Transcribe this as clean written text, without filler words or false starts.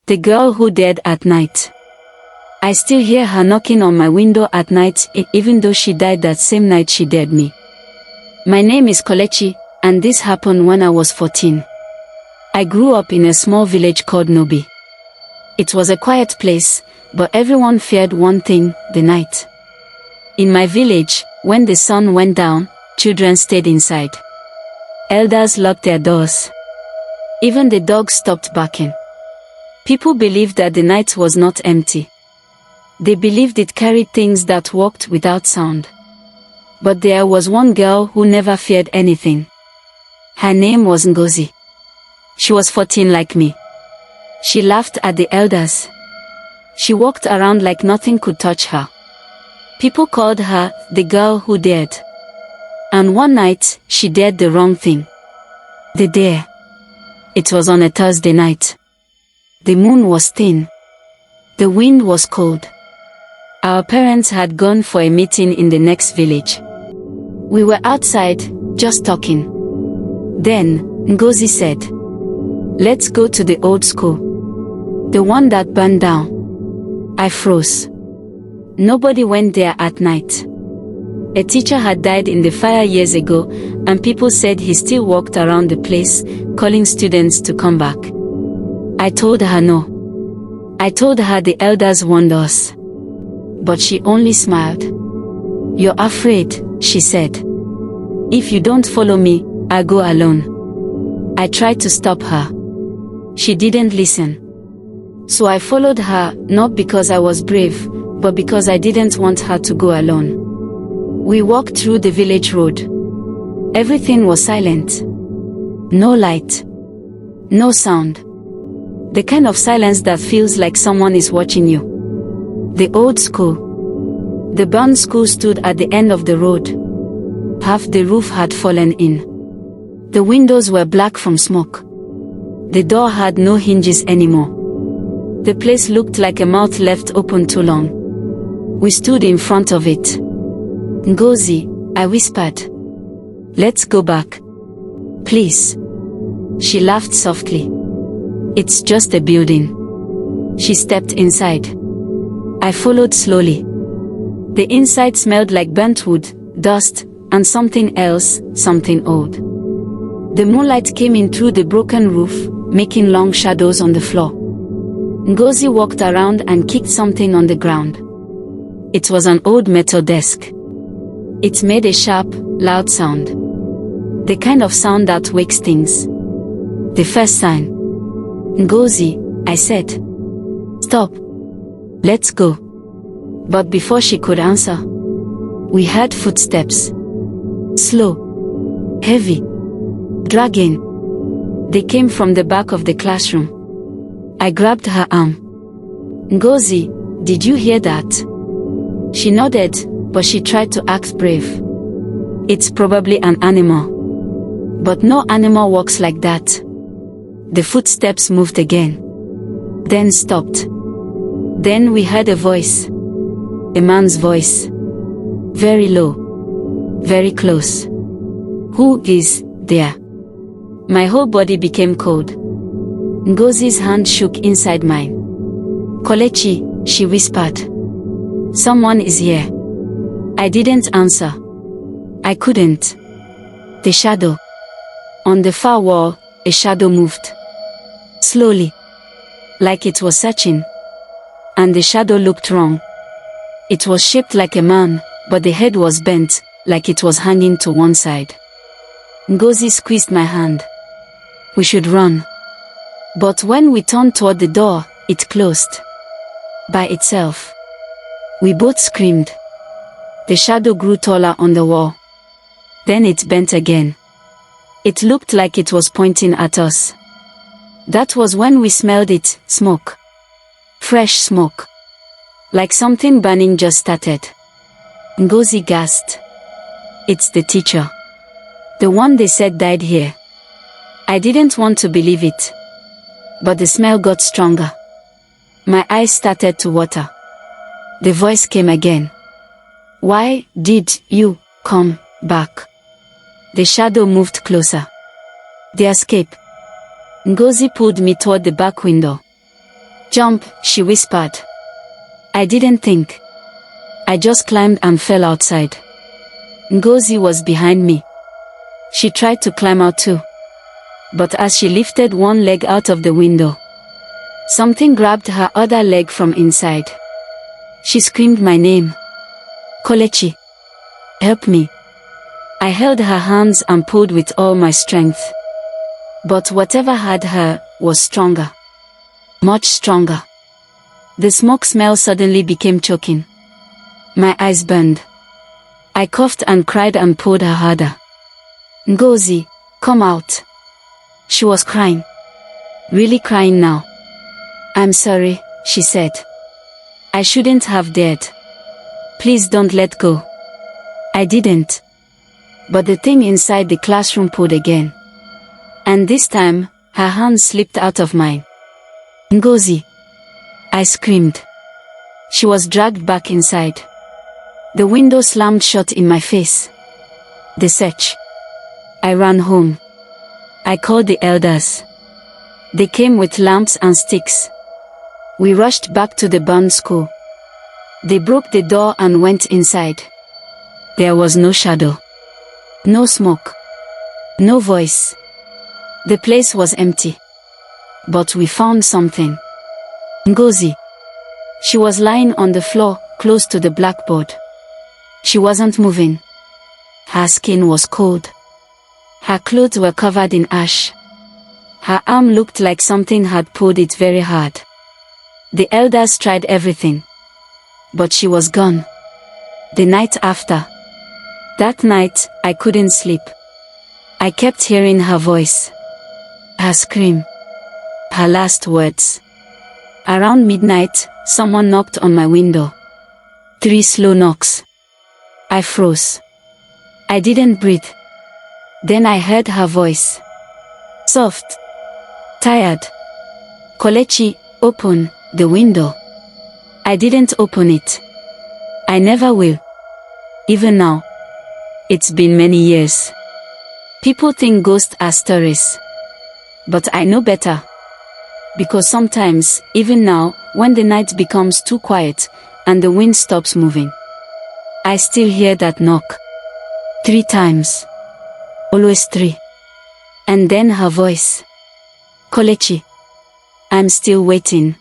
The girl who dared at night. I still hear her knocking on my window at night, even though she died that same night she dared me. My name is Kelechi, and this happened when I was 14. I grew up in a small village called Ngozi. It was a quiet place, but everyone feared one thing, the night. In my village, when the sun went down, children stayed inside. Elders locked their doors. Even the dogs stopped barking. People believed that the night was not empty. They believed it carried things that walked without sound. But there was one girl who never feared anything. Her name was Ngozi. She was 14 like me. She laughed at the elders. She walked around like nothing could touch her. People called her the girl who dared. And one night, she dared the wrong thing. The dare. It was on a Thursday night. The moon was thin. The wind was cold. Our parents had gone for a meeting in the next village. We were outside, just talking. Then, Ngozi said, "Let's go to the old school. The one that burned down." I froze. Nobody went there at night. A teacher had died in the fire years ago, and people said he still walked around the place, calling students to come back. I told her no. I told her the elders warned us. But she only smiled. "You're afraid," she said. "If you don't follow me, I'll go alone." I tried to stop her. She didn't listen. So I followed her, not because I was brave, but because I didn't want her to go alone. We walked through the village road. Everything was silent. No light. No sound. The kind of silence that feels like someone is watching you. The old school. The burned school stood at the end of the road. Half the roof had fallen in. The windows were black from smoke. The door had no hinges anymore. The place looked like a mouth left open too long. We stood in front of it. "Ngozi," I whispered. "Let's go back. Please." She laughed softly. "It's just a building." She stepped inside. I followed slowly. The inside smelled like burnt wood, dust, and something else, something old. The moonlight came in through the broken roof, making long shadows on the floor. Ngozi walked around and kicked something on the ground. It was an old metal desk. It made a sharp, loud sound. The kind of sound that wakes things. The first sign. "Ngozi," I said. "Stop. Let's go." But before she could answer, we heard footsteps. Slow. Heavy. Dragging. They came from the back of the classroom. I grabbed her arm. "Ngozi, did you hear that?" She nodded, but she tried to act brave. "It's probably an animal. But no animal walks like that." The footsteps moved again. Then stopped. Then we heard a voice. A man's voice. Very low. Very close. "Who is there?" My whole body became cold. Ngozi's hand shook inside mine. "Kelechi," she whispered. "Someone is here." I didn't answer. I couldn't. The shadow. On the far wall, a shadow moved. Slowly. Like it was searching. And the shadow looked wrong. It was shaped like a man, but the head was bent, like it was hanging to one side. Ngozi squeezed my hand. "We should run." But when we turned toward the door, it closed. By itself. We both screamed. The shadow grew taller on the wall. Then it bent again. It looked like it was pointing at us. That was when we smelled it, smoke. Fresh smoke. Like something burning just started. Ngozi gasped. "It's the teacher. The one they said died here." I didn't want to believe it. But the smell got stronger. My eyes started to water. The voice came again. "Why did you come back?" The shadow moved closer. The escape. Ngozi pulled me toward the back window. Jump, she whispered. I didn't think. I just climbed and fell outside. Ngozi was behind me. She tried to climb out too. But as she lifted one leg out of the window, something grabbed her other leg from inside. She screamed my name. Kelechi. Help me. I held her hands and pulled with all my strength. But whatever had her was stronger. Much stronger. The smoke smell suddenly became choking. My eyes burned. I coughed and cried and pulled her harder. Ngozi, come out. She was crying. Really crying now. I'm sorry, she said. I shouldn't have dared. Please don't let go. I didn't. But the thing inside the classroom pulled again. And this time, her hand slipped out of mine. Ngozi. I screamed. She was dragged back inside. The window slammed shut in my face. The search. I ran home. I called the elders. They came with lamps and sticks. We rushed back to the burned school. They broke the door and went inside. There was no shadow. No smoke. No voice. The place was empty. But we found something. Ngozi. She was lying on the floor, close to the blackboard. She wasn't moving. Her skin was cold. Her clothes were covered in ash. Her arm looked like something had pulled it very hard. The elders tried everything. But she was gone. The night after. That night, I couldn't sleep. I kept hearing her voice. Her scream. Her last words. Around midnight, someone knocked on my window. 3 slow knocks. I froze. I didn't breathe. Then I heard her voice. Soft. Tired. Kelechi, open the window. I didn't open it. I never will. Even now. It's been many years. People think ghosts are stories. But I know better. Because sometimes, even now, when the night becomes too quiet, and the wind stops moving, I still hear that knock. 3 times. Always 3. And then her voice. Kelechi. I'm still waiting.